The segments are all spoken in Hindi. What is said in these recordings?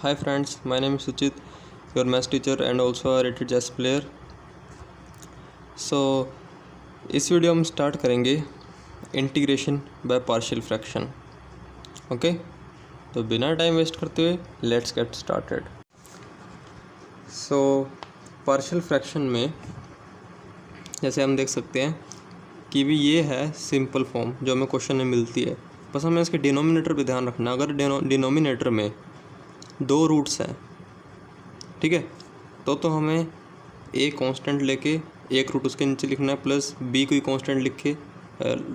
Hi friends, my name is Suchit, your maths teacher and also a rated chess player. So इस वीडियो हम स्टार्ट करेंगे integration by partial fraction. Okay, तो बिना टाइम वेस्ट करते हुए let's get started. So partial fraction में जैसे हम देख सकते हैं कि भी ये है सिंपल फॉर्म जो हमें क्वेश्चन में मिलती है. बस हमें इसके डिनोमिनेटर पे ध्यान रखना. अगर डिनोमिनेटर में दो रूट्स हैं, ठीक है, तो हमें ए कांस्टेंट लेके एक रूट उसके नीचे लिखना है, प्लस बी कोई कांस्टेंट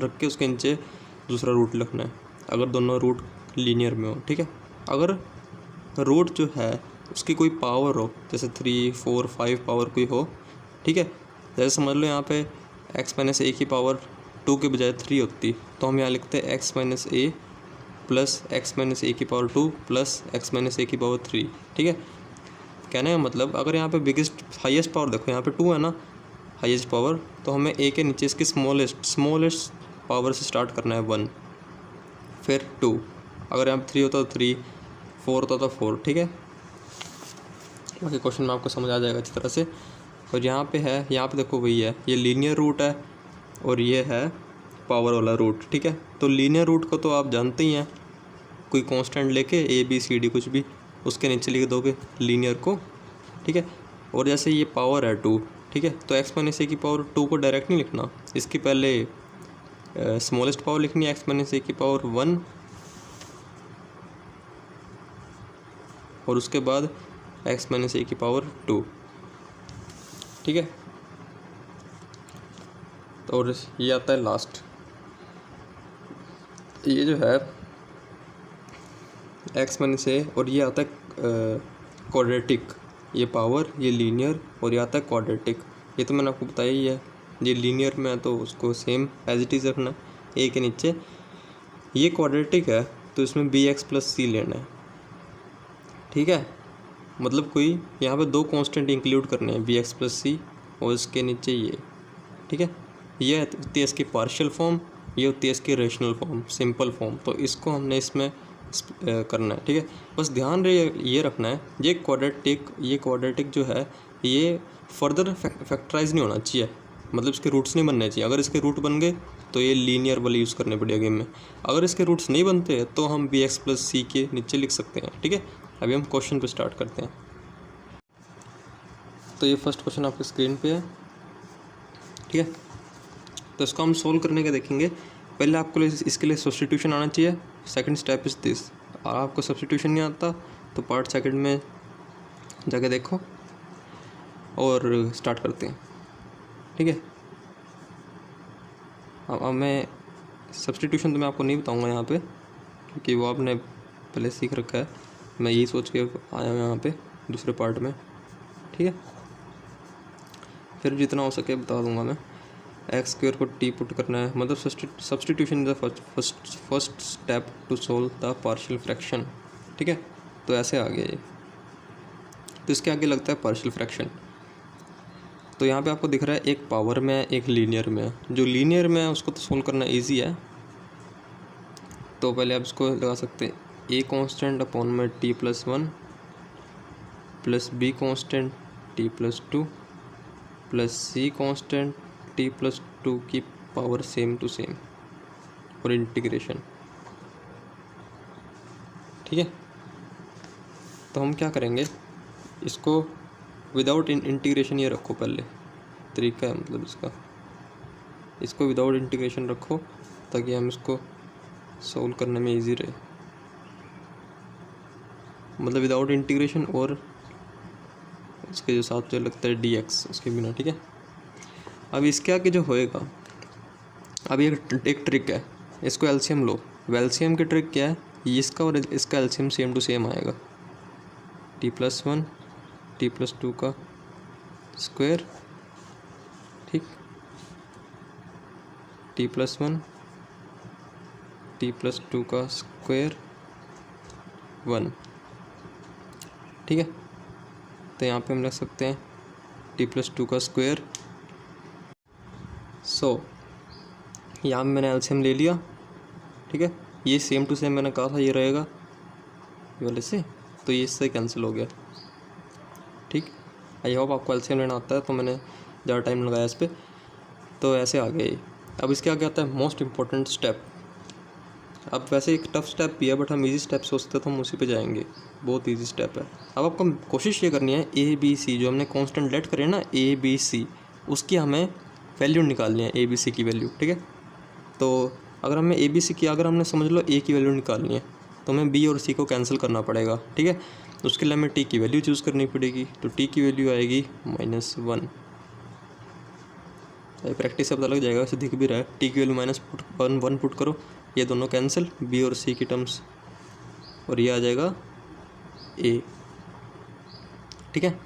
रख के उसके नीचे दूसरा रूट लिखना है अगर दोनों रूट लीनियर में हो. ठीक है, अगर रूट जो है उसकी कोई पावर हो, जैसे 3, 4, 5 पावर कोई हो, ठीक है, जैसे समझ लो यहाँ पे x माइनस ए की पावर 2 के बजाय 3 होती, तो हम यहाँ लिखते हैं x माइनस ए प्लस एक्स माइनस ए की पावर 2 प्लस एक्स माइनस ए की पावर 3. ठीक है, कहने का मतलब अगर यहाँ पे बिगेस्ट हाईएस्ट पावर देखो, यहाँ पे 2 है ना हाईएस्ट पावर, तो हमें ए के नीचे इसकी स्मॉलेस्ट पावर से स्टार्ट करना है 1, फिर 2. अगर यहाँ पे 3 होता तो 3, 4 होता तो 4. ठीक है, बाकी क्वेश्चन में आपको समझ आ जाएगा अच्छी तरह से. और यहाँ पे है, यहाँ पे देखो वही है, ये लीनियर रूट है और ये है पावर वाला रूट. ठीक है, तो लीनियर रूट को तो आप जानते ही हैं, कोई कांस्टेंट लेके ए बी सी डी कुछ भी उसके नीचे लिख दोगे लीनियर को. ठीक है, और जैसे ये पावर है 2, ठीक है, तो एक्स माइनस ए की पावर 2 को डायरेक्ट नहीं लिखना, इसकी पहले स्मॉलेस्ट पावर लिखनी है एक्स माइनस ए की पावर 1 और उसके बाद एक्स माइनस ए की पावर 2. ठीक है, तो और ये आता है लास्ट, ये जो है एक्स माइनस ए, और ये आता है क्वाड्रेटिक, ये पावर, ये लीनियर, और ये आता है क्वाड्रेटिक. ये तो मैंने आपको बताया ही है. ये लीनियर में है तो उसको सेम एज इट इज़ रखना ए के नीचे. ये क्वाड्रेटिक है तो इसमें बी एक्स प्लस सी लेना है. ठीक है, मतलब कोई यहाँ पे दो कांस्टेंट इंक्लूड करने हैं, बी एक्स प्लस सी और इसके नीचे ये. ठीक है, ये होती है इसकी पार्शियल फॉर्म, ये होती है इसकी रेशनल फॉर्म, सिंपल फॉर्म. तो इसको हमने इसमें करना है. ठीक है, बस ध्यान ये रखना है, ये क्वाड्रेटिक जो है ये फर्दर फैक्टराइज नहीं होना चाहिए, मतलब इसके रूट्स नहीं बनने चाहिए. अगर इसके रूट बन गए तो ये लीनियर वाले यूज़ करने पड़ेगा गेम में. अगर इसके रूट्स नहीं बनते तो हम बी एक्स प्लस सी के नीचे लिख सकते हैं. ठीक है, अभी हम क्वेश्चन पे स्टार्ट करते हैं. तो ये फर्स्ट क्वेश्चन आपकी स्क्रीन पे है. ठीक है, तो इसको हम सोल्व करने के देखेंगे. पहले आपको इसके लिए सब्स्टिट्यूशन आना चाहिए. Second step is this. और आपको सब्स्टिट्यूशन नहीं आता तो पार्ट सेकंड में जाके देखो और स्टार्ट करते हैं. ठीक है, अब मैं सब्स्टिट्यूशन तो मैं आपको नहीं बताऊंगा यहाँ पे, क्योंकि वो आपने पहले सीख रखा है. मैं यही सोच के आया हूँ यहाँ पे दूसरे पार्ट में. ठीक है, फिर जितना हो सके बता दूंगा मैं. एक्स स्क्वेयर को टी पुट करना है, मतलब substitution is the first step to solve the partial fraction. ठीक है, तो ऐसे आ गया ये. तो इसके आगे लगता है पार्शियल फ्रैक्शन. तो यहाँ पे आपको दिख रहा है एक पावर में है, एक लीनियर में है. जो लीनियर में है उसको तो सोल्व करना इजी है. तो पहले आप इसको लगा सकते हैं ए कॉन्स्टेंट अपॉन में T plus 1 plus B constant T plus 2 plus C constant T plus 2 की पावर सेम टू सेम और इंटीग्रेशन. ठीक है, तो हम क्या करेंगे, इसको विदाउट इंटीग्रेशन ये रखो. पहले तरीका है मतलब इसको विदाउट इंटीग्रेशन रखो ताकि हम इसको सोल्व करने में इजी रहे. मतलब विदाउट इंटीग्रेशन और इसके जो साथ जो लगता है डी एक्स उसके बिना. ठीक है, अब इसके आगे जो होएगा, अब एक ट्रिक है, इसको एलसीएम लो. एलसीएम की ट्रिक क्या है, इसका और इसका एलसीएम सेम टू सेम आएगा. टी प्लस 1 टी प्लस 2 का स्क्वायर, ठीक, टी प्लस 1 टी प्लस 2 का स्क्वायर 1. ठीक है, तो यहाँ पे हम लिख सकते हैं टी प्लस 2 का स्क्वायर. सो यहाँ मैंने एलसीएम ले लिया. ठीक है, ये सेम टू सेम मैंने कहा था ये रहेगा वाले से, तो ये इससे कैंसिल हो गया। ठीक, आई होप आपको एलसीएम लेना आता है, तो मैंने ज़्यादा टाइम लगाया इस पर। तो ऐसे आ गया ये। अब इसके आगे आता है मोस्ट इम्पॉर्टेंट स्टेप। अब वैसे एक टफ स्टेप भी है, बट हम इजी स्टेप सोचते तो हम उसी पे जाएंगे। बहुत इजी स्टेप है। अब आपको कोशिश ये करनी है ए बी सी, जो हमने कांस्टेंट लेट करे ना ए बी सी, उसकी हमें वैल्यू निकालनी है, ए बी सी की वैल्यू। ठीक है, तो अगर हमें ए बी सी की, अगर हमने समझ लो ए की वैल्यू निकालनी है, तो हमें बी और सी को कैंसिल करना पड़ेगा। ठीक है, उसके लिए हमें टी की वैल्यू चूज़ करनी पड़ेगी। तो टी की वैल्यू आएगी -1। प्रैक्टिस से पता लग जाएगा, वैसे दिख भी रहा है। टी की वैल्यू -1 पुट करो, ये दोनों कैंसिल, बी और सी की टर्म्स, और ये आ जाएगा ए। ठीक है,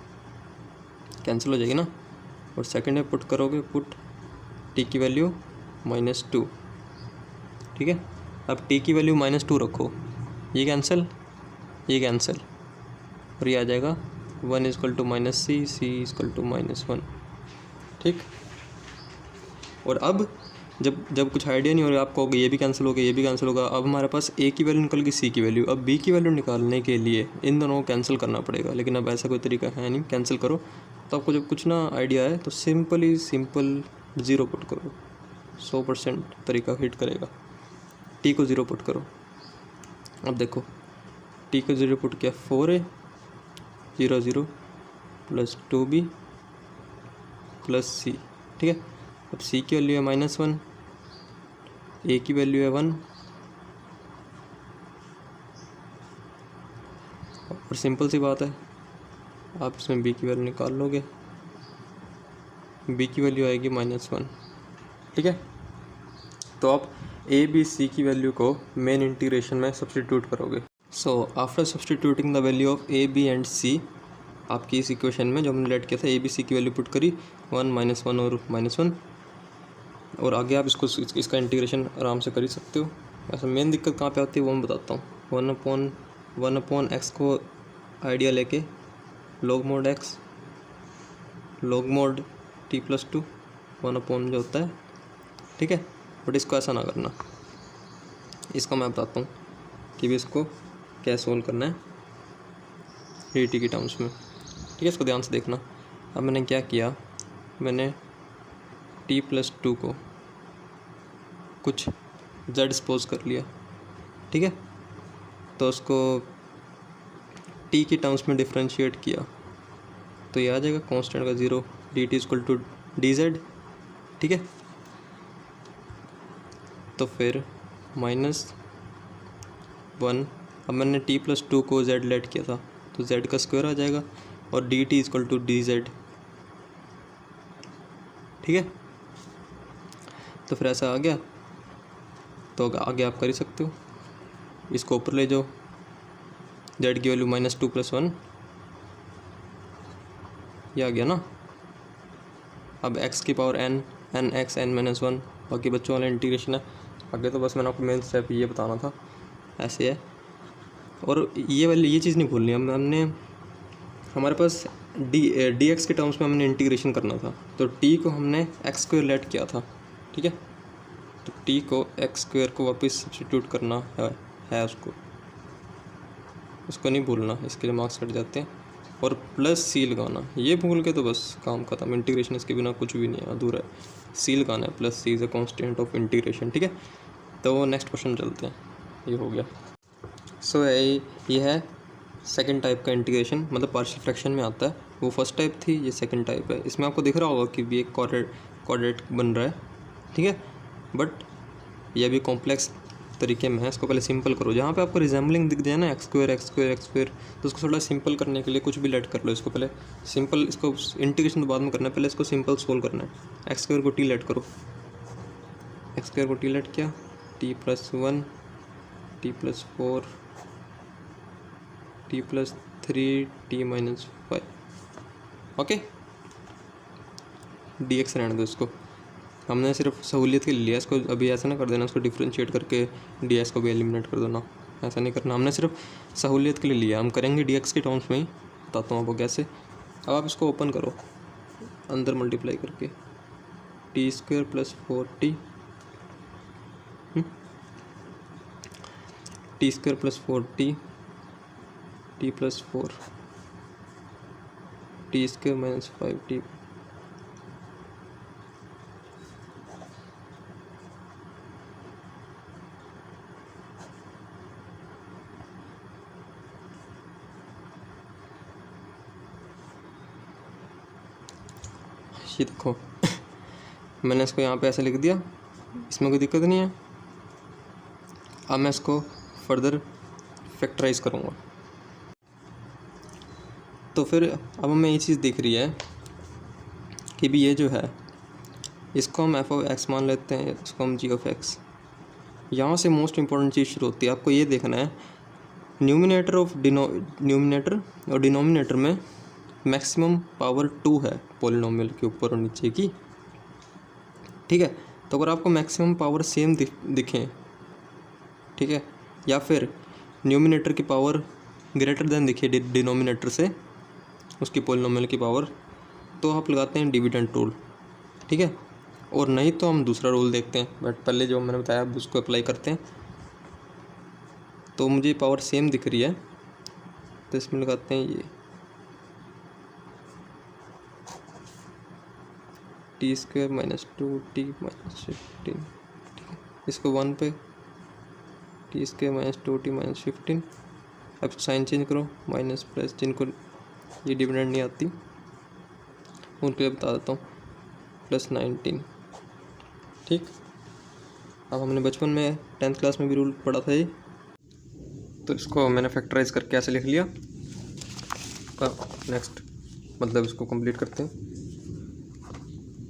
कैंसिल हो जाएगी ना। और सेकंड में पुट करोगे, पुट टी की वैल्यू -2। ठीक है, अब टी की वैल्यू -2 रखो, ये कैंसिल, ये कैंसिल, और ये आ जाएगा 1 = -c, c = -1। ठीक, और अब जब कुछ आइडिया नहीं हो रहा आपको, ये भी कैंसिल होगा, ये भी कैंसिल होगा। अब हमारे पास ए की वैल्यू निकल गई, सी की वैल्यू। अब बी की वैल्यू निकालने के लिए इन दोनों को कैंसिल करना पड़ेगा, लेकिन अब ऐसा कोई तरीका है नहीं। कैंसिल करो तो आपको जब कुछ ना आइडिया है तो सिंपल 0 पुट करो, 100% तरीका हिट करेगा। टी को 0 पुट करो। अब देखो, टी को 0 पुट किया, 4a 0 0 + 2b + c। ठीक है, अब c की वैल्यू है -1, a की वैल्यू है 1, और सिंपल सी बात है, आप इसमें b की वैल्यू निकाल लोगे, b की वैल्यू आएगी -1। ठीक है, तो आप a b c की वैल्यू को मेन इंटीग्रेशन में सब्स्टिट्यूट करोगे। So after substituting the value of a b and c, आपकी इस इक्वेशन में जो हमने लेट किया था, a b c की वैल्यू पुट करी, 1 -1 और -1, और आगे आप इसका इंटीग्रेशन आराम से कर ही सकते हो। ऐसा मेन दिक्कत कहाँ पे आती है वो मैं बताता हूँ। 1/x को आइडिया लेके log mod x log mod t+2 1/ जो होता है। ठीक है, बट इसको ऐसा ना करना, इसको मैं बताता हूँ कि भी इसको क्या सोल्व करना है डी टी की टर्म्स में। ठीक है, इसको ध्यान से देखना। अब मैंने क्या किया, मैंने t+2 को कुछ z सपोज कर लिया। ठीक है, तो उसको t की टर्म्स में डिफ्रेंशिएट किया, तो ये आ जाएगा कांस्टेंट का 0, dt = dz। ठीक है, तो फिर -1, अब मैंने t+2 को z लेट किया था, तो z का स्क्वायर आ जाएगा, और dt = dz। ठीक है, तो फिर ऐसा आ गया, तो आगे आप कर ही सकते हो। इसको ऊपर ले जाओ, z की वैल्यू -2 + 1, ये आ गया ना। अब x की पावर n x n-1, बाकी बच्चों वाला इंटीग्रेशन है। आगे तो बस मैंने आपको मेन स्टेप ये बताना था, ऐसे है। और ये चीज़ नहीं भूलनी, हमने हमारे पास डी एक्स के टर्म्स में हमने इंटीग्रेशन करना था, तो t को हमने x² लेट किया था। ठीक है, तो t को x² को वापस सब्स्टिट्यूट करना है उसको नहीं भूलना, इसके लिए मार्क्स कट जाते हैं। और +c लगाना, ये भूल के तो बस काम खत्म। इंटीग्रेशन इसके बिना कुछ भी नहीं है, अधूरा है। c लगाना है, +c is a constant of integration. ठीक है, तो नेक्स्ट क्वेश्चन चलते हैं। ये हो गया। सो ये है सेकंड टाइप का इंटीग्रेशन, मतलब पार्शियल फ्रैक्शन में आता है। वो फर्स्ट टाइप थी, ये सेकंड टाइप है। इसमें आपको दिख रहा होगा कि भी एक क्वाड्रेट बन रहा है। ठीक है, बट यह भी कॉम्प्लेक्स तरीके में है। इसको पहले सिंपल करो, जहाँ पे आपको रिजेंबलिंग दिख जाए ना x², तो उसको थोड़ा सिंपल करने के लिए कुछ भी लेट कर लो। इसको पहले सिंपल, इसको इंटीग्रेशन तो बाद में करना है, पहले इसको सिंपल सोल्व करना है। x² को t लेट करो, x² को t लेट किया, t+1 t+4 t+3 t-5। Okay, dx रहने दो इसको, हमने सिर्फ सहूलियत के लिए लिया इसको। अभी ऐसा ना कर देना, उसको डिफ्रेंशिएट करके ds को भी एलिमिनेट कर देना, ऐसा नहीं करना। हमने सिर्फ सहूलियत के लिए लिया, हम करेंगे dx के टर्म्स में ही। बताता हूँ आपको कैसे। अब आप इसको ओपन करो, अंदर मल्टीप्लाई करके t² + 4t t² + 4t T plus 4 T square minus 5t ये देखो मैंने इसको यहाँ पे ऐसे लिख दिया, इसमें कोई दिक्कत नहीं है। अब मैं इसको फर्दर फैक्टराइज करूँगा। तो फिर अब हमें ये चीज़ दिख रही है कि भी ये जो है इसको हम f(x) मान लेते हैं, इसको हम g(x). यहाँ से मोस्ट इम्पॉर्टेंट चीज़ शुरू होती है। आपको ये देखना है न्यूमिनेटर और डिनोमिनेटर में मैक्सिमम पावर 2 है पॉलिनोमियल के ऊपर और नीचे की, ठीक है। तो अगर आपको मैक्सिमम पावर सेम दिखें, ठीक है, या फिर न्यूमिनेटर की पावर ग्रेटर देन दिखे डिनोमिनेटर से उसकी पॉलिनोमियल की पावर, तो आप लगाते हैं डिविडेंड रूल, ठीक है। और नहीं तो हम दूसरा रूल देखते हैं, बट पहले जो मैंने बताया अब उसको अप्लाई करते हैं। तो मुझे पावर सेम दिख रही है तो इसमें लगाते हैं ये T square minus 2t minus 15, ठीक है। इसको 1 पे T square minus 2t minus 15। अब साइन चेंज करो, माइनस प्लस, जिनको ये डिविडेंड नहीं आती उनके लिए बता देता हूँ, प्लस 19, ठीक। अब हमने बचपन में 10th क्लास में भी रूल पढ़ा था ये, तो इसको मैंने फैक्टराइज करके ऐसे लिख लिया। नेक्स्ट मतलब इसको कंप्लीट करते हैं।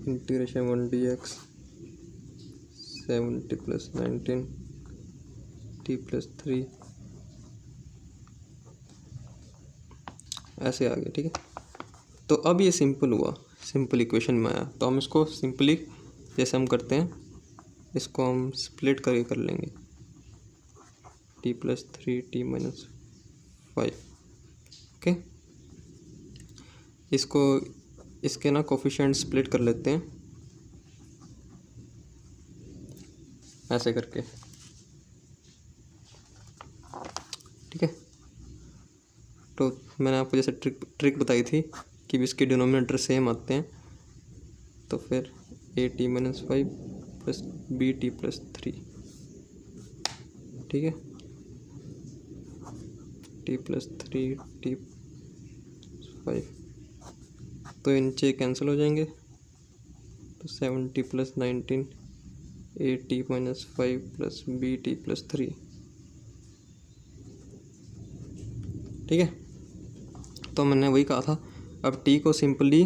Integration 1dx 70 plus 19 t plus 3 ऐसे आ गया, ठीक है। तो अब ये सिंपल हुआ, सिंपल इक्वेशन में आया। तो हम इसको सिंपली जैसे हम करते हैं इसको हम स्प्लिट करके कर लेंगे, t plus 3t minus 5, okay. इसको इसके ना कोफिशिएंट स्प्लिट कर लेते हैं ऐसे करके, ठीक है। तो मैंने आपको जैसे ट्रिक बताई थी कि इसके डिनोमिनेटर सेम आते हैं, तो फिर a t minus 5 plus b t plus 3, ठीक है, t प्लस 3 t 5, तो इनसे कैंसिल हो जाएंगे। तो 70 plus 19 a t minus 5 plus b t plus 3, ठीक है। तो मैंने वही कहा था। अब t को सिंपली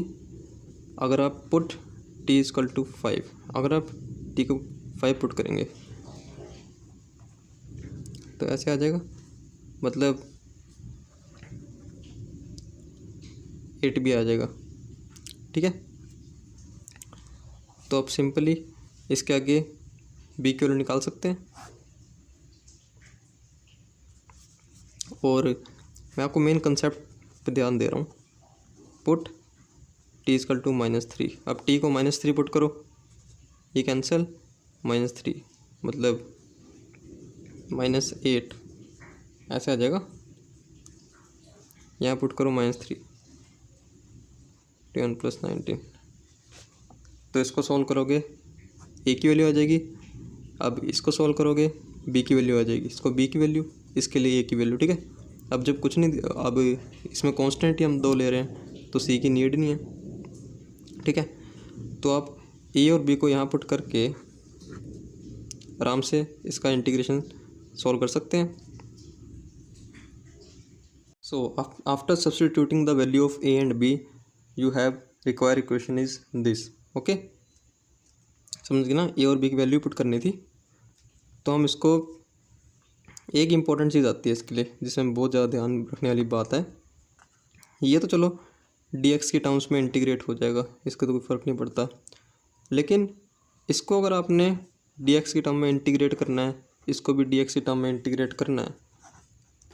अगर आप पुट t इक्वल टू 5, अगर आप t को 5 पुट करेंगे तो ऐसे आ जाएगा, मतलब 8 भी आ जाएगा, ठीक है। तो आप सिंपली इसके आगे b की वैल्यू निकाल सकते हैं। और मैं आपको मेन कंसेप्ट पे ध्यान दे रहा हूँ, पुट t इक्वल टू -3। अब t को -3 पुट करो, ये कैंसिल, -3 मतलब -8 ऐसे आ जाएगा। यहाँ पुट करो -3, 10 प्लस 19, तो इसको सॉल्व करोगे a की वैल्यू आ जाएगी। अब इसको सॉल्व करोगे b की वैल्यू आ जाएगी, इसको b की वैल्यू, इसके लिए a की वैल्यू, ठीक है। अब जब कुछ नहीं, अब इसमें कॉन्स्टेंट ही हम 2 ले रहे हैं तो c की नीड नहीं है, ठीक है। तो आप a और b को यहाँ पुट करके आराम से इसका इंटीग्रेशन सॉल्व कर सकते हैं। So after substituting the value of a and b you have require equation is this, okay. समझ गए ना, a और b की वैल्यू पुट करनी थी। तो हम इसको, एक इम्पॉर्टेंट चीज़ आती है इसके लिए जिसमें बहुत ज़्यादा ध्यान रखने वाली बात है। ये तो चलो dx के टर्म्स में इंटीग्रेट हो जाएगा, इसका तो कोई फ़र्क नहीं पड़ता। लेकिन इसको अगर आपने dx के टर्म में इंटीग्रेट करना है, इसको भी dx के टर्म में इंटीग्रेट करना है,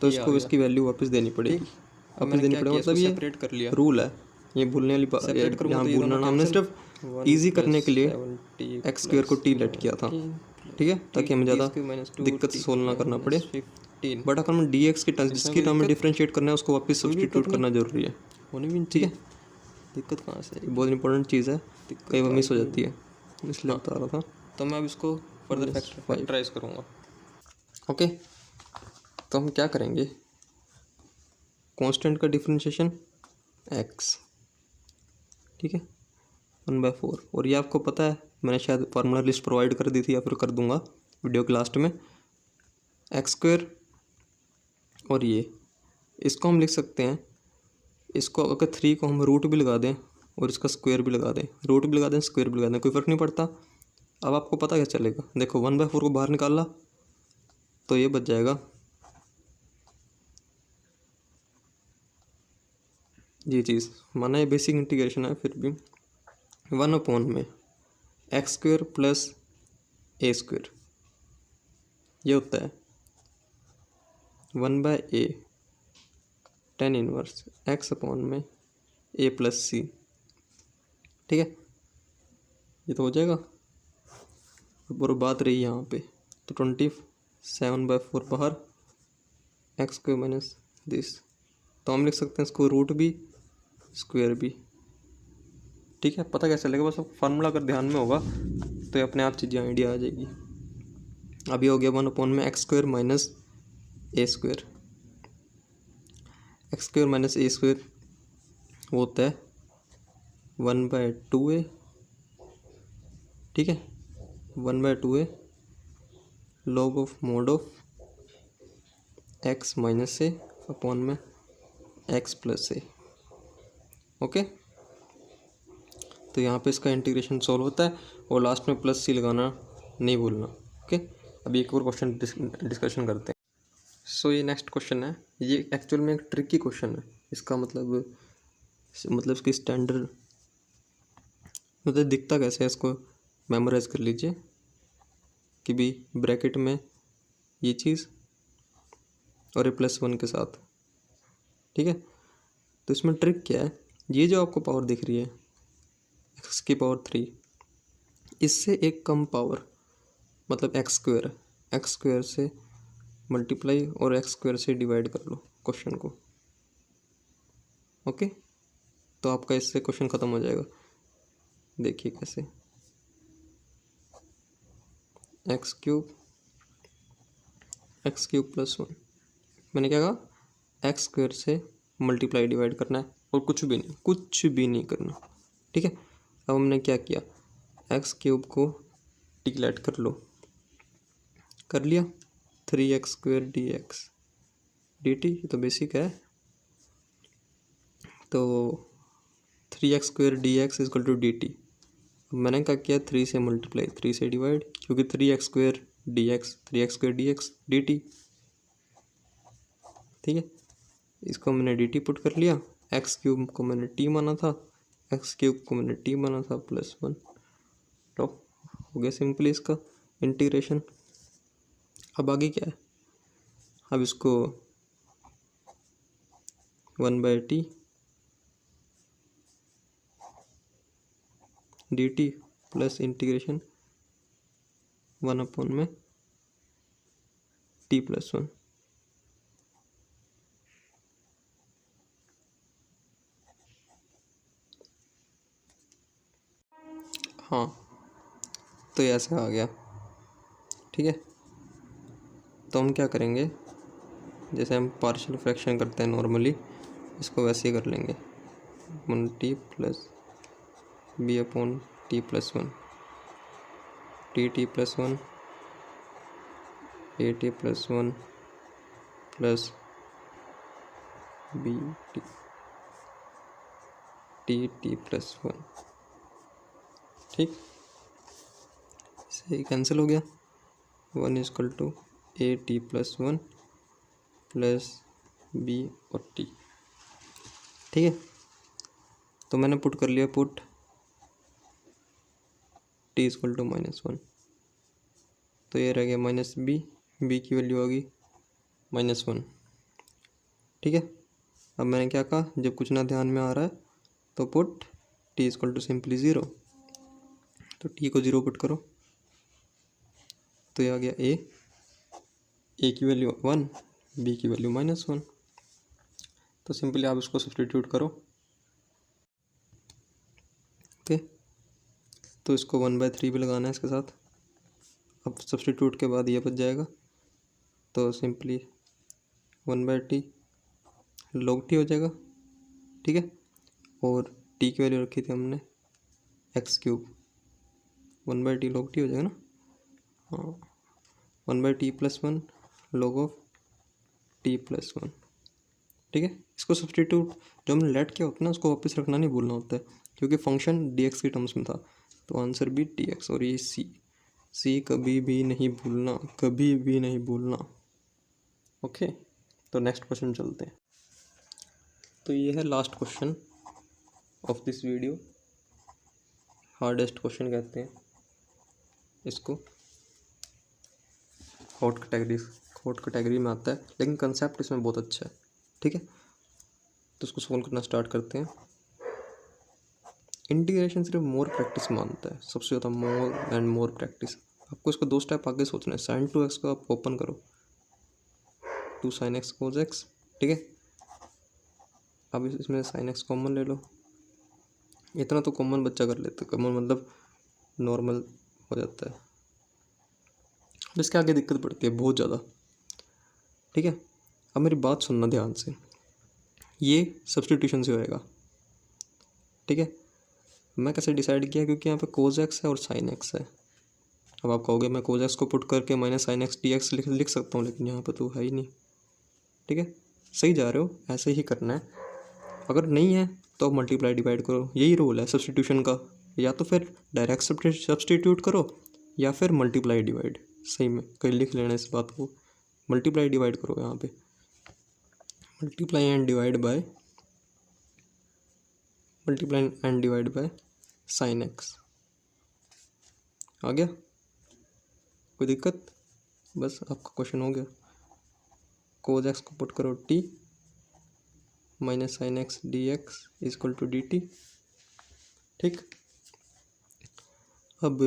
तो इसको इसकी वैल्यू वापस देनी पड़ेगी। वापस देनी पड़ेगी, मतलब ये सेपरेट कर लिया, रूल है, ये भूलने वाली बात, यहाँ भूलना ना, हमने सिर्फ ईजी करने के लिए x स्क्वायर को t लेट किया था, ठीक है, ताकि हमें ज़्यादा दिक्कत से सोल्व ना करना पड़े। 15, बट अगर हम डी एक्स की टर्म जिसकी टर्म में डिफ्रेंशिएट करना है उसको वापस सब्सटीट्यूट करना जरूरी है, होनी भी ठीक है। दिक्कत कहाँ से, बहुत इंपॉर्टेंट चीज़ है, कई बार मिस हो जाती है, इसलिए बता रहा था। तो मैं अब इसको फर्दर फैक्टराइज करूँगा। ओके, तो हम क्या करेंगे, कांस्टेंट का डिफरेंशिएशन एक्स, ठीक है, 1/4। और ये आपको पता है, मैंने शायद फार्मूला लिस्ट प्रोवाइड कर दी थी या फिर कर दूंगा वीडियो के लास्ट में। एक्स स्क्वायर और ये, इसको हम लिख सकते हैं, इसको अगर 3 को हम रूट भी लगा दें और इसका स्क्वायर भी लगा दें, रूट भी लगा दें स्क्वायर भी लगा दें, कोई फ़र्क नहीं पड़ता। अब आपको पता क्या चलेगा, देखो 1/4 को बाहर निकाला तो ये बच जाएगा ये चीज़, माना ये बेसिक इंटीग्रेशन है फिर भी 1 में एक्स स्क्वायर प्लस ए स्क्वायर, ये होता है 1/a tan inverse x upon में a प्लस सी, ठीक है, ये तो हो जाएगा। और बात रही यहाँ पे, तो 27/4 बाहर, एक्स स्क्वायर माइनस दिस, तो हम लिख सकते हैं इसको रूट भी स्क्वायर भी, ठीक है। पता कैसे चलेगा, बस फार्मूला अगर ध्यान में होगा तो ये अपने आप चीज़ें आइडिया आ जाएगी। अभी हो गया 1 में एक्स स्क्वायर माइनस ए स्क्वायर, एक्स स्क्वायर माइनस ए स्क्वायर वो होता है 1/2a, ठीक है, 1/2a log of mode of x minus A upon में एक्स प्लस ए। ओके, तो यहाँ पे इसका इंटीग्रेशन सॉल्व होता है और लास्ट में प्लस सी लगाना नहीं भूलना। ओके, अभी एक और क्वेश्चन डिस्कशन करते हैं। सो ये नेक्स्ट क्वेश्चन है, ये एक्चुअल में एक ट्रिकी क्वेश्चन है। इसका मतलब इसकी स्टैंडर्ड मतलब दिखता कैसे है, इसको मेमोराइज कर लीजिए कि भी ब्रैकेट में ये चीज़ और ये +1 के साथ, ठीक है। तो इसमें ट्रिक क्या है, ये जो आपको पावर दिख रही है एक्स की पावर 3, इससे एक कम पावर मतलब एक्स स्क्वायर से मल्टीप्लाई और एक्स स्क्वायर से डिवाइड कर लो क्वेश्चन को। ओके, तो आपका इससे क्वेश्चन ख़त्म हो जाएगा। देखिए कैसे, एक्स क्यूब +1, मैंने क्या कहा, एक्स स्क्वायर से मल्टीप्लाई डिवाइड करना है और कुछ भी नहीं करना, ठीक है। अब हमने क्या किया, एक्स क्यूब को डिक्लेट कर लो, कर लिया, 3x² dx dt, ये तो बेसिक है। तो 3x² dx equal to dt, मैंने क्या किया, 3 से मल्टीप्लाई 3 से डिवाइड, क्योंकि 3x² dx dt, ठीक है। इसको मैंने dt पुट कर लिया, एक्स क्यूब को मैंने t माना था, एक्स क्यूब को मैंने t माना था +1, तो हो गया सिंपली इसका इंटीग्रेशन। अब आगे क्या है, अब इसको 1/t dt प्लस इंटीग्रेशन 1 में t +1, हाँ, तो ऐसा आ गया, ठीक है। तो हम क्या करेंगे, जैसे हम पार्शियल फ्रैक्शन करते हैं नॉर्मली, इसको वैसे ही कर लेंगे, 1t plus b/t +1 tt +1 at +1 plus bt tt +1, ठीक, इसे कैंसिल हो गया, 1 = at +1 प्लस b और t, ठीक है। तो मैंने पुट कर लिया, पुट t = -1, तो ये रह गया -b की वैल्यू होगी -1, ठीक है। अब मैंने क्या कहा, जब कुछ ना ध्यान में आ रहा है तो पुट t = सिंपली 0, तो t को 0 पुट करो, तो ये आ गया a की वैल्यू 1, बी की वैल्यू -1। तो सिंपली आप इसको सब्सटीट्यूट करो। ओके, तो इसको 1/3 भी लगाना है इसके साथ। अब सब्सटीट्यूट के बाद ये बच जाएगा, तो सिंपली 1/t log t हो जाएगा। ठीक है, और t की वैल्यू रखी थी हमने x³ 1/t log t हो जाएगा ना। हाँ, 1/t + 1 log ऑफ t + 1। ठीक है, इसको सब्सटीट्यूट जो हमने लेट किया होता है ना, उसको वापस रखना नहीं भूलना होता है, क्योंकि फंक्शन dx के टर्म्स में था। तो आंसर भी dx, और ये सी कभी भी नहीं भूलना, कभी भी नहीं भूलना। ओके, तो नेक्स्ट क्वेश्चन चलते हैं। तो ये है last question of this video. Hardest question कहते हैं इसको, हॉट कैटेगरी में आता है, लेकिन कंसेप्ट इसमें बहुत अच्छा है। ठीक है, तो इसको सॉल्व करना स्टार्ट करते हैं। इंटीग्रेशन सिर्फ मोर प्रैक्टिस मांगता है, सबसे ज़्यादा मोर एंड मोर प्रैक्टिस। आपको इसको 2 स्टेप आगे सोचना है। sin 2x को आप ओपन करो, 2 sin x cos x। ठीक है, अब इसमें sin x कॉमन ले लो। इतना तो कॉमन बच्चा कर लेता है, कॉमन मतलब नॉर्मल हो जाता है। अब इसके आगे दिक्कत पड़ती है बहुत ज़्यादा। ठीक है, अब मेरी बात सुनना ध्यान से, ये सब्सटीट्यूशन से होएगा। ठीक है, मैं कैसे डिसाइड किया, क्योंकि यहाँ पे cos x है और sin x है। अब आप कहोगे मैं cos x को पुट करके -sin x dx लिख सकता हूँ, लेकिन यहाँ पे तो है ही नहीं। ठीक है, सही जा रहे हो, ऐसे ही करना है। अगर नहीं है तो मल्टीप्लाई डिवाइड करो, यही रूल है सब्सटीट्यूशन का। या तो फिर डायरेक्ट सब्सटीट्यूट करो, या फिर मल्टीप्लाई डिवाइड। सही में कहीं लिख लेना इस बात को, मल्टीप्लाई डिवाइड करो यहाँ पे, multiply and divide by sin x। आ गया, कोई दिक्कत? बस आपका क्वेश्चन हो गया। cos x को पुट करो t -sin x dx = dt। ठीक, अब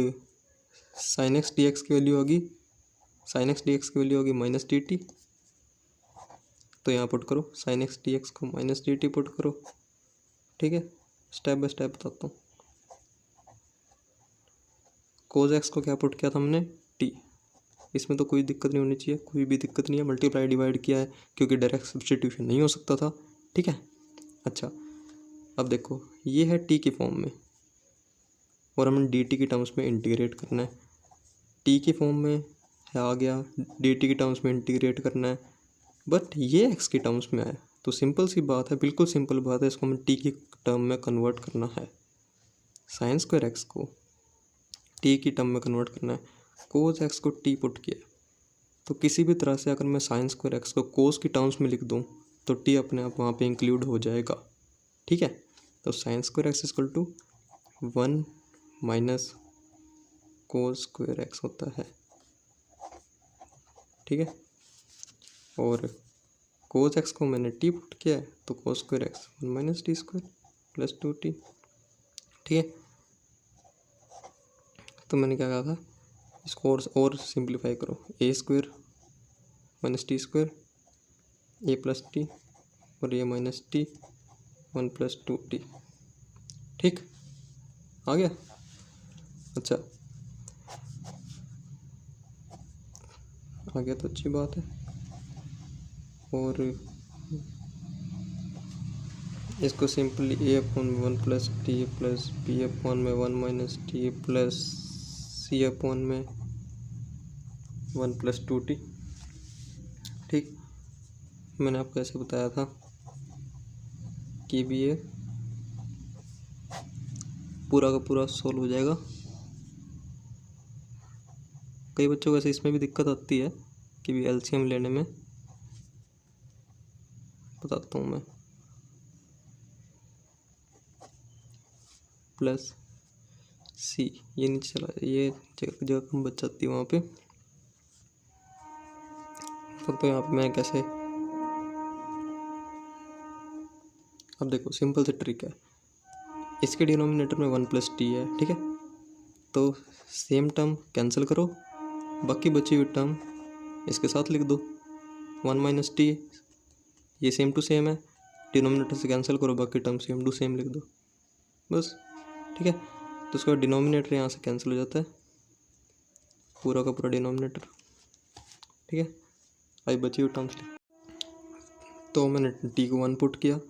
sin x dx की वैल्यू होगी -dt। तो यहाँ पुट करो sin x dx को -dt पुट करो। ठीक है, स्टेप बाय स्टेप बताता हूँ। cos x को क्या पुट किया था हमने, t। इसमें तो कोई दिक्कत नहीं होनी चाहिए, कोई भी दिक्कत नहीं है। मल्टीप्लाई डिवाइड किया है क्योंकि डायरेक्ट सब्सटीट्यूशन नहीं हो सकता था। ठीक है, अच्छा अब देखो ये है t की फॉर्म में, और हमें dt की टर्म्स में इंटीग्रेट करना है। t की फॉर्म में है आ गया, dt की टर्म्स में इंटीग्रेट करना है, बट ये x की टर्म्स में आया। तो सिंपल सी बात है, बिल्कुल सिंपल बात है, इसको हमें t की टर्म में कन्वर्ट करना है। sin स्क्वायर x को t की टर्म में कन्वर्ट करना है। cos x को t पुट किया, तो किसी भी तरह से अगर मैं sin स्क्वायर x को cos की टर्म्स में लिख दूँ तो t अपने आप वहाँ पे इंक्लूड हो जाएगा। ठीक है, तो sin square x = 1 - cos square x होता है। ठीक है, और cos x को मैंने t पुट किया है, तो cos square x 1 - t² + 2t। ठीक है, तो मैंने क्या कहा था, इसको और सिंप्लीफाई करो, a² - t² a + t और ये -t 1 + 2t। ठीक, आ गया। अच्छा, आ गया तो अच्छी बात है। और इसको simply a/1 + t + b/1 - t + c/1 + 2t। ठीक, मैंने आपको ऐसे बताया था कि भी ये पूरा का पूरा सोल्व हो जाएगा। कई बच्चों को ऐसे इसमें भी दिक्कत आती है कि भी एलसीएम लेने में, बताता हूँ मैं। प्लस सी, ये नीचे चला, ये जगह कम बच जाती है वहाँ पे। तो यहाँ पे मैं कैसे, अब देखो सिंपल से ट्रिक है। इसके डिनोमिनेटर में 1 + t है। ठीक है, तो सेम टर्म कैंसिल करो, बाकी बची हुई टर्म इसके साथ लिख दो। वन माइनस टी, ये सेम टू सेम है, डिनोमिनेटर से कैंसिल करो, बाकी टर्म सेम टू सेम लिख दो बस। ठीक है, तो उसका डिनोमिनेटर यहाँ से कैंसिल हो जाता है, पूरा का पूरा डिनोमिनेटर। ठीक है, आई बची हुई टर्म्स लिख। तो मैंने टी को 1 पुट किया,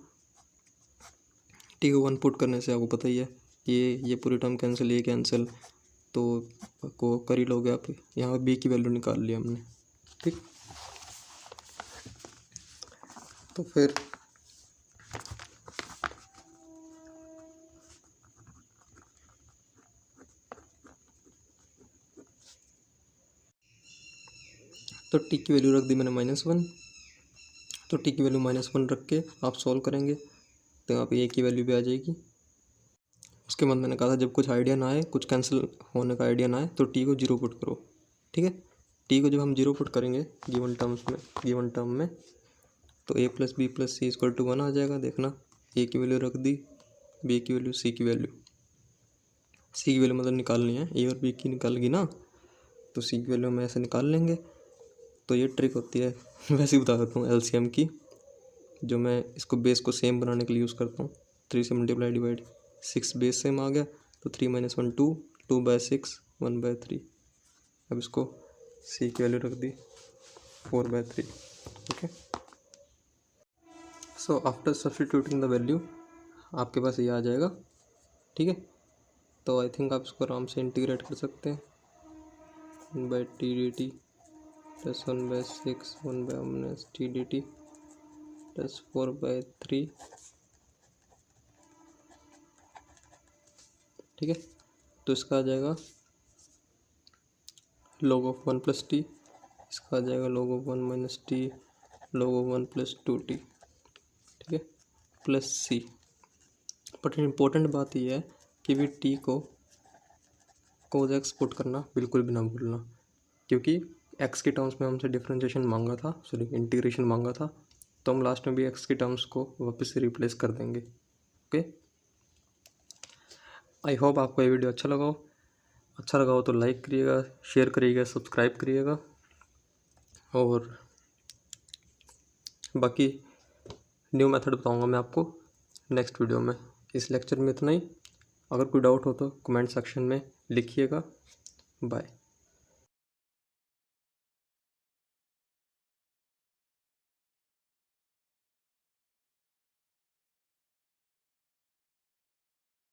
टी को 1 पुट करने से आपको पता ही है ये पूरी टर्म कैंसिल, ये कैंसिल, तो को कर ही लोगे आप। यहाँ बी की वैल्यू निकाल ली हमने। ठीक, तो फिर तो टी की वैल्यू रख दी मैंने -1। तो टी की वैल्यू -1 रख के आप सॉल्व करेंगे तो यहाँ पे ए की वैल्यू भी आ जाएगी। उसके बाद मैंने कहा था जब कुछ आइडिया ना आए, कुछ कैंसिल होने का आइडिया ना आए, तो टी को 0 पुट करो। ठीक है, टी को जब हम 0 पुट करेंगे गिवन टर्म में तो a + b + c = 1 आ जाएगा। देखना, ए की वैल्यू रख दी, बी की वैल्यू, सी की वैल्यू मतलब निकालनी है, ए और बी की निकालगी ना, तो सी की वैल्यू हम ऐसे निकाल लेंगे। तो ये ट्रिक होती है वैसे ही बता देता हूँ एलसीएम की, जो मैं इसको बेस को सेम बनाने के लिए यूज़ करता हूँ। 3 से मल्टीप्लाई डिवाइड, 6 बेस सेम आ गया, तो 3 - 1 2, 2/6 1/3। अब इसको सी की वैल्यू रख दी 4/3। Okay, so after substituting the value आपके पास ये आ जाएगा। ठीक है, तो आई थिंक आप इसको आराम से इंटीग्रेट कर सकते हैं। 1/t dt + 1/6 1/t dt + 4/3। ठीक है, तो इसका आ जाएगा log of 1 + t, इसका आ जाएगा log of 1 - t log of 1 + 2t। ठीक है, प्लस c। बट इम्पोर्टेंट बात यह है कि भी t को cos x पुट करना बिल्कुल भी ना भूलना, क्योंकि x के टर्म्स में हमसे डिफरेंशिएशन मांगा था, सॉरी इंटीग्रेशन मांगा था, तो हम लास्ट में भी x के टर्म्स को वापस से रिप्लेस कर देंगे। ओके, आई होप आपको ये वीडियो अच्छा लगा हो तो लाइक करिएगा, शेयर करिएगा, सब्सक्राइब करिएगा, और बाकी न्यू मेथड बताऊंगा मैं आपको नेक्स्ट वीडियो में। इस लेक्चर में इतना ही। अगर कोई डाउट हो तो कमेंट सेक्शन में लिखिएगा। बाय।